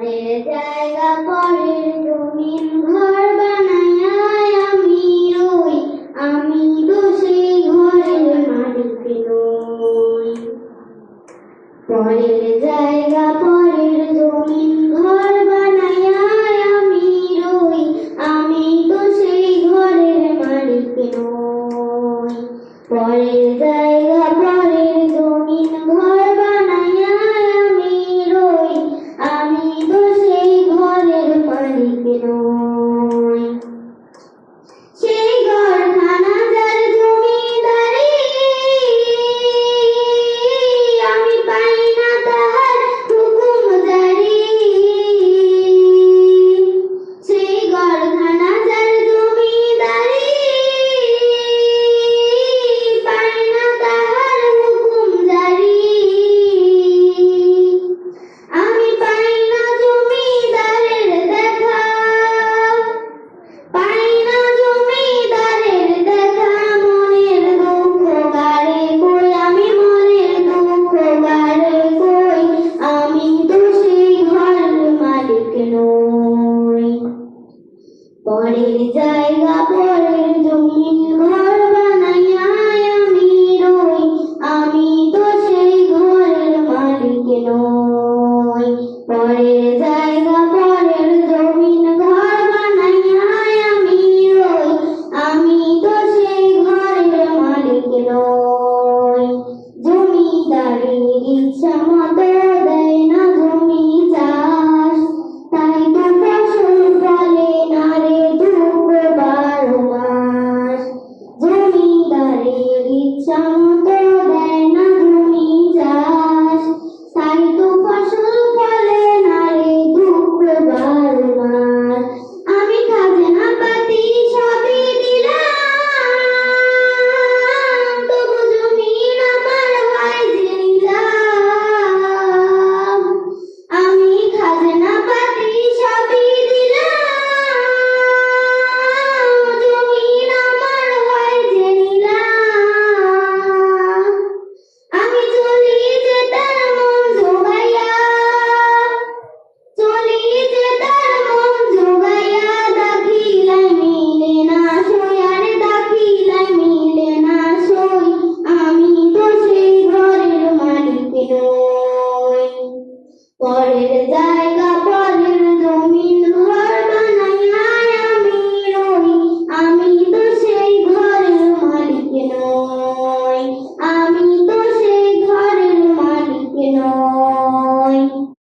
জায়গা পরের জমিন ঘর বানাইয়া আমি রই, আমি তো সেই ঘরের মালিক নই। পরের জায়গা পরের জমিন ঘর বানাইয়া আমি রই, আমি তো সেই ঘরের মালিক নই। পরের জায়গা পরের জমিন ঘর বানাইয়া আমি রই, আমি তো সেই ঘরের মালিক নই। সেই ঘরখানা যার জমিদারি, আমি পাই না তাহার হুকুম জারি। সেই ঘরখানা যার জমিদারি, পাই না তাহার হুকুম জারি। আমি পাই না জমিদারের দেখা, পাই না জমিদারের দেখা। মনের দুঃখ গারে কই, আমি মনের দুঃখ গারে কই, আমি তো সেই ঘরের মালিক নই। পরের জায়গা পরের জমিন ঘর বানাইয়া আমি রই, আমি তো সেই ঘরের মালিক নই। পরের জায়গা পরের জমিন ঘর বানাইয়া আমি রই, আমি তো সেই ঘরের মালিক নই। জমিদারের ইচ্ছা মতো দেয় না জমি চাষ, তাই তো ফসল ফলে না রে দুঃখ 12 মাস। জমিদারের ইচ্ছা মতো দেয় না জমি চাষ, তাই তো ফসল ফলে না রে দুঃখ 12 মাস। আমি খাজনা পাতি সবই দিলাম, তবু জমিন আমার হয় যে নিলাম। আমি খাজনা পাতি সবই দিলাম, জমিন আমার হয় যে নিলাম। আমি চলি যে তার মন জোগাইয়া, চলি যে তার মন জোগাইয়া। দাখিলাই মিলে না সই, আরে দাখিলাই মিলে না সই, আমি তো সেই ঘরের মালিক নই। পরের জায়গা